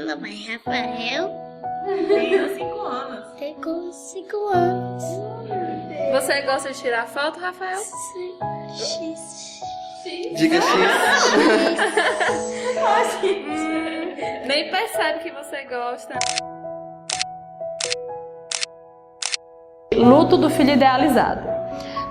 Meu nome é Rafael. Tenho 5 anos. Tenho 5 anos. Você gosta de tirar foto, Rafael? X. Diga X. Nem percebe que você gosta. Luto do filho idealizado,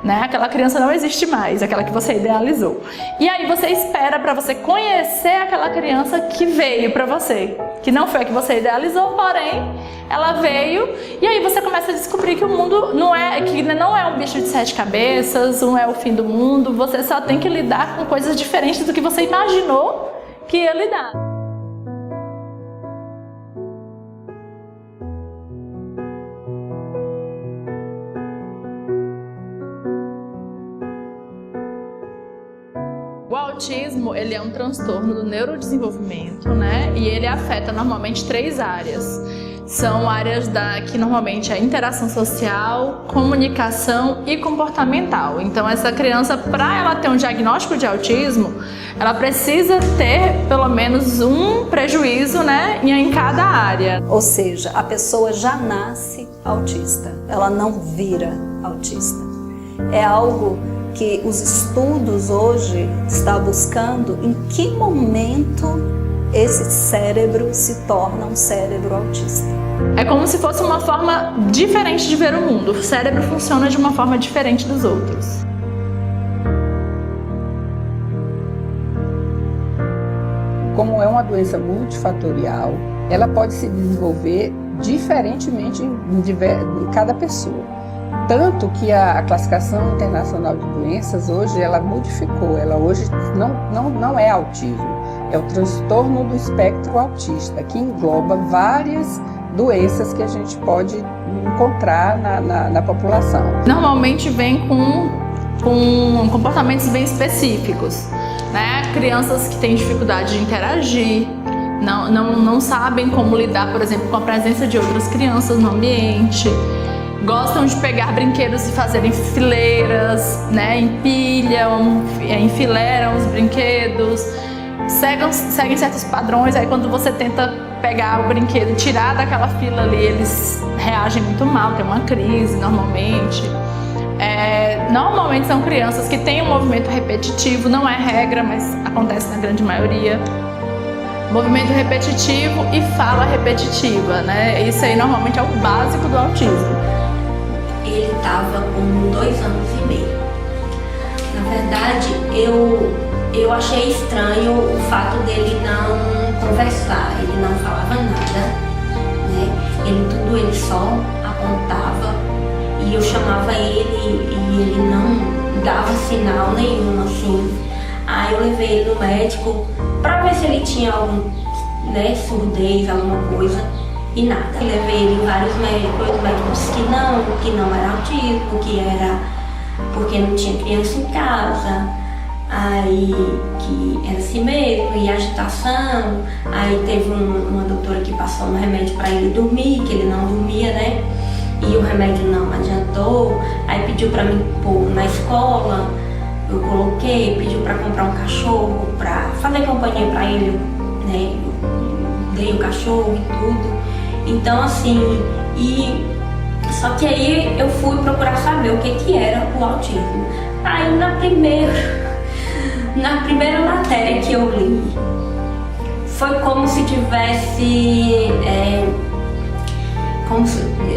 né? Aquela criança não existe mais, aquela que você idealizou. E aí você espera para você conhecer aquela criança que veio para você, que não foi a que você idealizou, porém ela veio. E aí você começa a descobrir que o mundo não é um bicho de 7 cabeças, não é o fim do mundo. Você só tem que lidar com coisas diferentes do que você imaginou que ia lidar. O autismo, ele é um transtorno do neurodesenvolvimento, né? E ele afeta normalmente 3 áreas. São áreas que normalmente é interação social, comunicação e comportamental. Então essa criança, para ela ter um diagnóstico de autismo, ela precisa ter pelo menos um prejuízo, né, em cada área. Ou seja, a pessoa já nasce autista, ela não vira autista. É algo que os estudos hoje estão buscando em que momento esse cérebro se torna um cérebro autista. É como se fosse uma forma diferente de ver o mundo. O cérebro funciona de uma forma diferente dos outros. Como é uma doença multifatorial, ela pode se desenvolver diferentemente em cada pessoa. Tanto que a classificação internacional de doenças hoje, ela modificou, ela hoje não é autismo, é o transtorno do espectro autista, que engloba várias doenças que a gente pode encontrar na população. Normalmente vem com comportamentos bem específicos, né? Crianças que têm dificuldade de interagir, não sabem como lidar, por exemplo, com a presença de outras crianças no ambiente. Gostam de pegar brinquedos e fazerem fileiras, né? Empilham, enfileiram os brinquedos, seguem certos padrões. Aí quando você tenta pegar o brinquedo e tirar daquela fila ali, eles reagem muito mal, tem uma crise normalmente. Normalmente são crianças que têm um movimento repetitivo, não é regra, mas acontece na grande maioria. Movimento repetitivo e fala repetitiva, né? Isso aí normalmente é o básico do autismo. Ele estava com 2 anos e meio. Na verdade, eu achei estranho o fato dele não conversar, ele não falava nada, né? Ele só apontava e eu chamava ele e ele não dava sinal nenhum, assim. Aí eu levei ele no médico para ver se ele tinha algum, né, surdez, alguma coisa. E nada. Eu levei ele em vários médicos, o médico disse que não era autismo, que era porque não tinha criança em casa, aí que era assim mesmo, e agitação. Aí teve uma doutora que passou um remédio para ele dormir, que ele não dormia, né? E o remédio não adiantou, aí pediu para mim pôr na escola, eu coloquei, pediu para comprar um cachorro, para fazer companhia para ele, né? Eu dei o cachorro e tudo. Então assim, só que aí eu fui procurar saber o que era o autismo. Aí na primeira matéria que eu li, foi como se tivesse,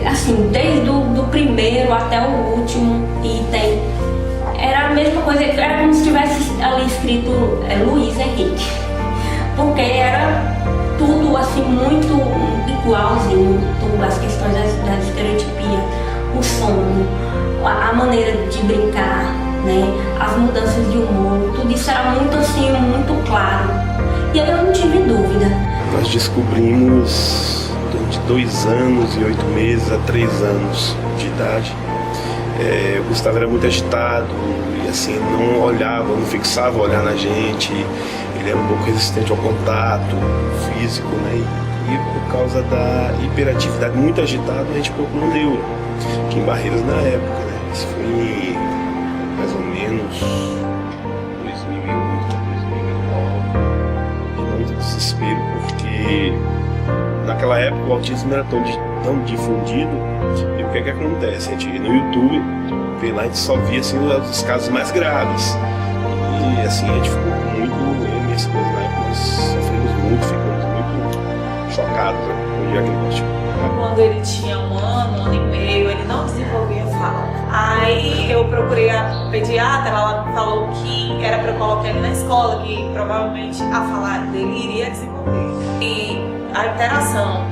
assim, desde do primeiro até o último item, era a mesma coisa, era como se tivesse ali escrito Luiz Henrique, porque era tudo assim muito igualzinho, tudo, as questões da estereotipia, o sono, a maneira de brincar, né, as mudanças de humor, tudo isso era muito assim, muito claro. E aí eu não tive dúvida. Nós descobrimos durante 2 anos e 8 meses a 3 anos de idade. O Gustavo era muito agitado e assim, não olhava, não fixava o olhar na gente. Ele era um pouco resistente ao contato físico, né? E por causa da hiperatividade, muito agitado, a gente colocou no neuro, aqui em Barreiras na época, né? Isso foi mais ou menos 2008, 2009. E muito desespero, porque época o autismo era tão difundido, e o que é que acontece? A gente, no YouTube, lá a gente só via assim, os casos mais graves. E assim, a gente ficou muito, eu e minha esposa na época, nós sofremos muito, ficamos muito chocados com o diagnóstico. Quando ele tinha 1 ano e meio, ele não desenvolvia fala. Aí eu procurei a pediatra, ela falou que era para colocar ele na escola, que provavelmente a fala dele iria desenvolver. E a interação,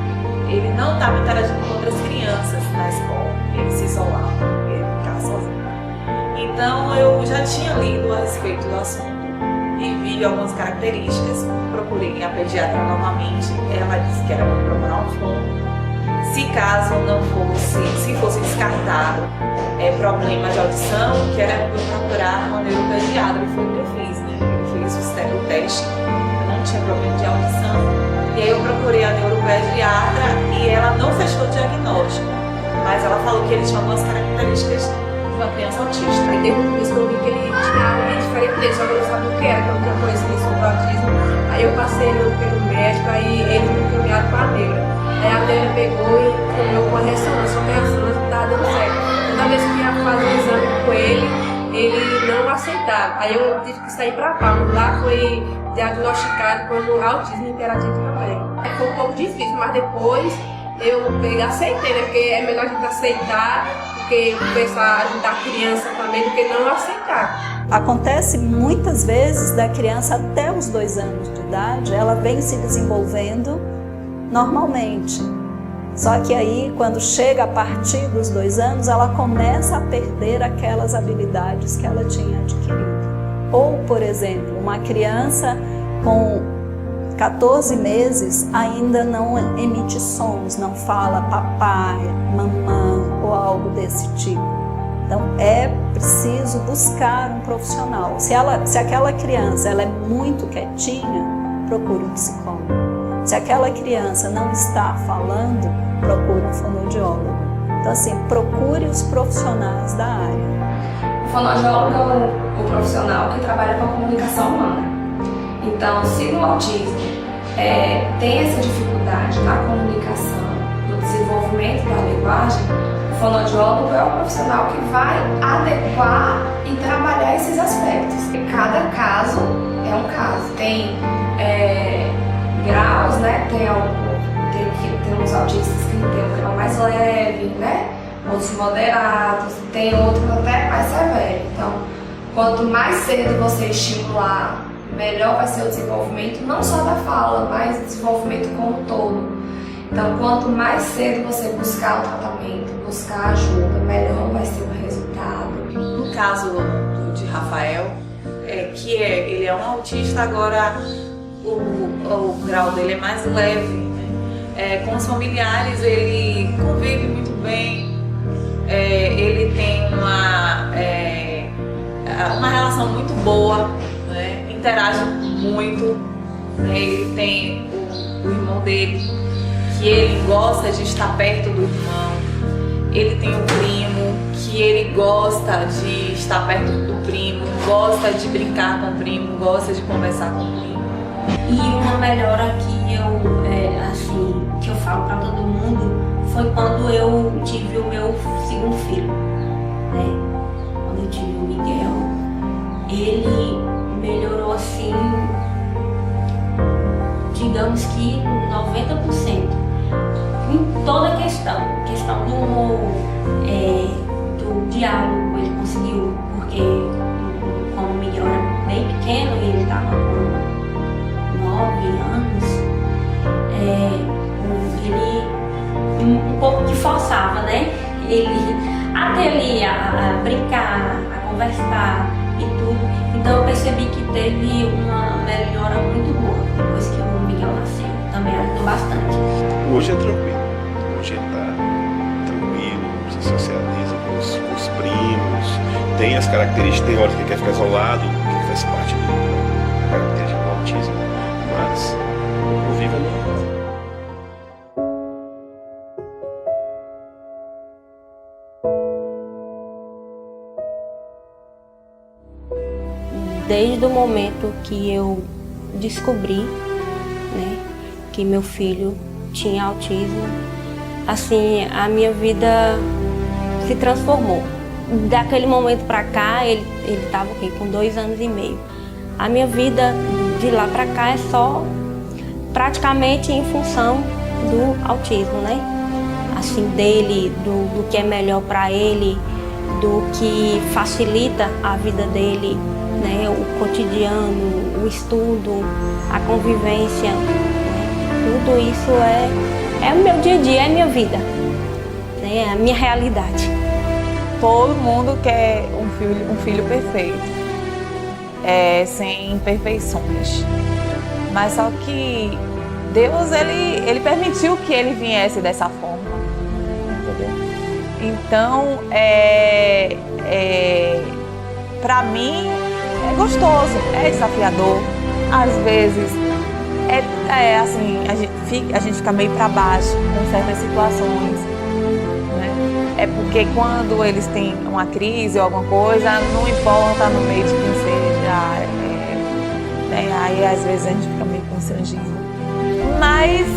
ele não estava interagindo com outras crianças na escola, ele se isolava, ele ficava sozinho. Então eu já tinha lido a respeito do assunto e vi algumas características, procurei a pediatra novamente, ela disse que era para procurar um fono. Se caso não fosse, se fosse descartado problema de audição, que era para procurar uma neuropediatra, e foi o que eu fiz, né? Eu fiz o teste, eu não tinha problema de audição. E aí eu procurei a neuropediatra e ela não fechou o diagnóstico, mas ela falou que ele tinha algumas características de uma criança autista. Aí depois que eu vi que ele tinha algo diferente dele, só que eu não sabia o que era, porque eu não tinha conhecimento sobre o autismo. Aí eu passei pelo médico, aí ele me encaminhado para a neura. Aí a neura pegou e encaminhou com a ressonância, só que a ressonância não estava dando certo. Toda vez que ia fazer um exame com ele não aceitava. Aí eu tive que sair para Palmas. Lá foi diagnosticado como autismo interativo também. Foi um pouco difícil, mas depois eu aceitei, né? Porque é melhor a gente aceitar do que pensar ajudar a criança também, do que não aceitar. Acontece muitas vezes da criança até os 2 anos de idade, ela vem se desenvolvendo normalmente. Só que aí, quando chega a partir dos 2 anos, ela começa a perder aquelas habilidades que ela tinha adquirido. Ou, por exemplo, uma criança com 14 meses ainda não emite sons, não fala papai, mamãe ou algo desse tipo. Então, é preciso buscar um profissional. Se aquela criança ela é muito quietinha, procure um psicólogo. Se aquela criança não está falando, procure um fonoaudiólogo. Então, assim, procure os profissionais da área. O fonoaudiólogo é o profissional que trabalha com a comunicação humana. Então, se no autismo tem essa dificuldade na comunicação, no desenvolvimento da linguagem, o fonoaudiólogo é o profissional que vai adequar e trabalhar esses aspectos. Cada caso é um caso. Tem graus, né? Tem uns autistas que tem um grau mais leve, né? Outros moderados, tem outros até mais severos. Então, quanto mais cedo você estimular, melhor vai ser o desenvolvimento, não só da fala, mas o desenvolvimento como um todo. Então, quanto mais cedo você buscar o tratamento, buscar ajuda, melhor vai ser o resultado. No caso de Rafael, ele é um autista, agora o grau dele é mais leve, né? Com os familiares ele convive muito bem, ele tem uma relação muito boa, né? Interage muito, né? Ele tem o irmão dele, que ele gosta de estar perto do irmão, ele tem um primo, que ele gosta de estar perto do primo, gosta de brincar com o primo, gosta de conversar com o primo. E uma melhora que eu falo para todo mundo foi quando eu tive o meu segundo filho, né? Quando eu tive o Miguel, ele melhorou assim, digamos que 90%. Em toda a questão do humor, do diálogo, ele conseguiu, porque como o Miguel era bem pequeno e ele estava com 9 anos, ele um pouco que forçava, né? Até ele a brincar, a conversar e tudo. Então eu percebi que teve uma melhora muito boa depois que o Miguel nasceu. Também ajudou bastante. Hoje é tranquilo. Hoje ele está tranquilo, se socializa com os primos, tem as características, tem horas que ele quer ficar isolado, que faz parte da característica do autismo, mas convive normal. Desde o momento que eu descobri, né, que meu filho tinha autismo, assim, a minha vida se transformou. Daquele momento para cá, ele estava com 2 anos e meio. A minha vida de lá para cá é só praticamente em função do autismo, né? Assim, dele, do que é melhor para ele, do que facilita a vida dele, né? O cotidiano, o estudo, a convivência, né? Tudo isso é o meu dia a dia, é a minha vida, né? É a minha realidade. Todo mundo quer um filho perfeito, sem imperfeições. Mas só que Deus, ele permitiu que ele viesse dessa forma, entendeu? Então, pra mim, é gostoso, é desafiador. Às vezes, assim, a gente fica meio pra baixo com certas situações. É porque quando eles têm uma crise ou alguma coisa, não importa no meio de quem seja, aí às vezes a gente fica meio constrangido. Mas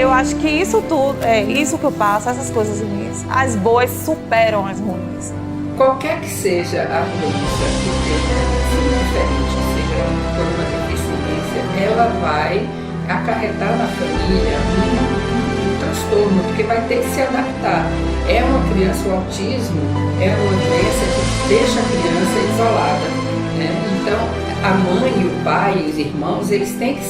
eu acho que isso tudo, isso que eu passo, essas coisas ruins, as boas superam as ruins. Qualquer que seja a doença que tenha diferente, que seja por uma deficiência, ela vai acarretar na família um transtorno, porque vai ter que se adaptar. É uma criança, o autismo é uma doença que deixa a criança isolada, né? Então, a mãe, o pai, os irmãos, eles têm que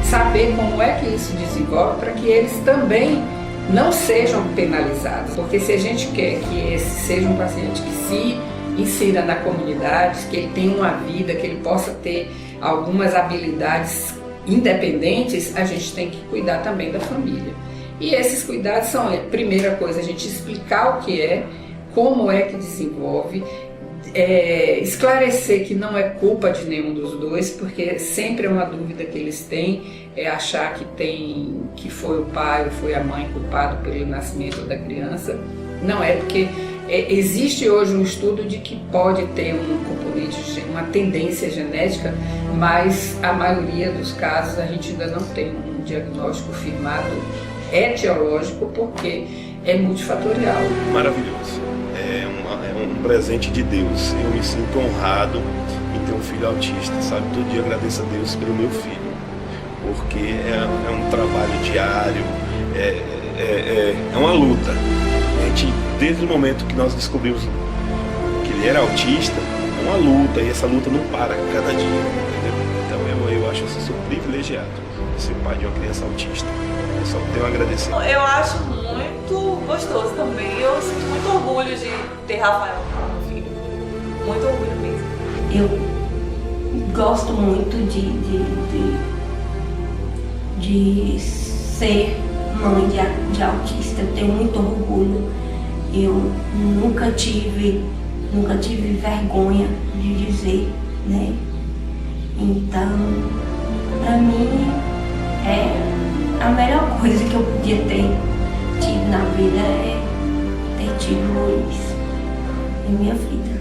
saber como é que isso desenvolve para que eles também não sejam penalizados. Porque se a gente quer que esse seja um paciente que se insira na comunidade, que ele tenha uma vida, que ele possa ter algumas habilidades independentes, a gente tem que cuidar também da família. E esses cuidados são, primeira coisa, a gente explicar o que é, como é que desenvolve, esclarecer que não é culpa de nenhum dos dois, porque sempre é uma dúvida que eles têm, achar que foi o pai ou foi a mãe culpado pelo nascimento da criança. Não é, porque existe hoje um estudo de que pode ter um componente, uma tendência genética, mas a maioria dos casos a gente ainda não tem um diagnóstico firmado etiológico, porque é multifatorial. Maravilhoso. É um presente de Deus. Eu me sinto honrado em ter um filho autista, sabe? Todo dia agradeço a Deus pelo meu filho, porque é um trabalho diário, é uma luta. A gente, desde o momento que nós descobrimos que ele era autista, é uma luta, e essa luta não para cada dia, entendeu? Então eu acho que eu sou privilegiado de ser pai de uma criança autista. Eu só tenho a agradecer. Eu acho muito gostoso também. Eu sinto muito orgulho de ter Rafael como filho. Muito orgulho mesmo. Eu gosto muito de ser mãe de autista. Eu tenho muito orgulho. Eu nunca tive vergonha de dizer, né? Então, pra mim, a melhor coisa que eu podia ter tido na vida é ter tido Luiz em minha vida.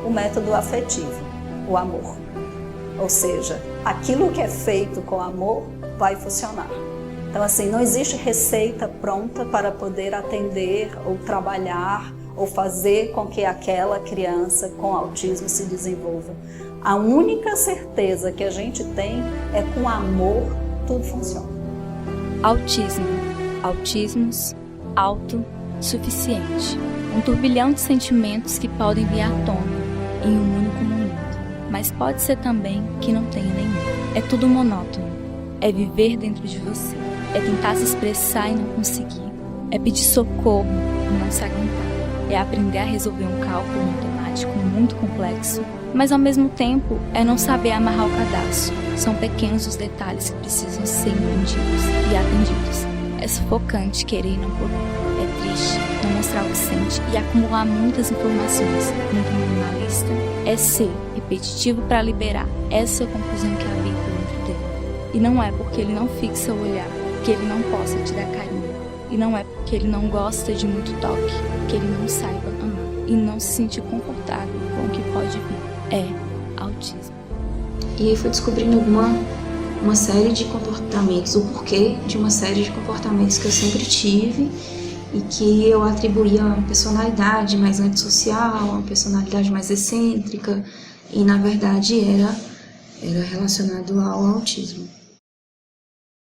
O método afetivo, o amor. Ou seja, aquilo que é feito com amor vai funcionar. Então, assim, não existe receita pronta para poder atender ou trabalhar ou fazer com que aquela criança com autismo se desenvolva. A única certeza que a gente tem é com amor tudo funciona. Autismo, autismos, autossuficiente. Um turbilhão de sentimentos que podem vir à tona em um único momento. Mas pode ser também que não tenha nenhum. É tudo monótono. É viver dentro de você. É tentar se expressar e não conseguir. É pedir socorro e não se aguentar. É aprender a resolver um cálculo matemático muito complexo, mas ao mesmo tempo é não saber amarrar o cadastro. São pequenos os detalhes que precisam ser entendidos e atendidos. É sufocante querer e não poder. É triste não mostrar o que sente e acumular muitas informações, muito minimalista. É ser repetitivo para liberar essa confusão que habita dentro dele. E não é porque ele não fixa o olhar que ele não possa te dar carinho. E não é porque ele não gosta de muito toque que ele não saiba amar e não se sentir confortável com o que pode vir. É autismo. E aí fui descobrindo uma série de comportamentos, o porquê de uma série de comportamentos que eu sempre tive e que eu atribuía a uma personalidade mais antissocial, uma personalidade mais excêntrica, e na verdade era relacionado ao autismo.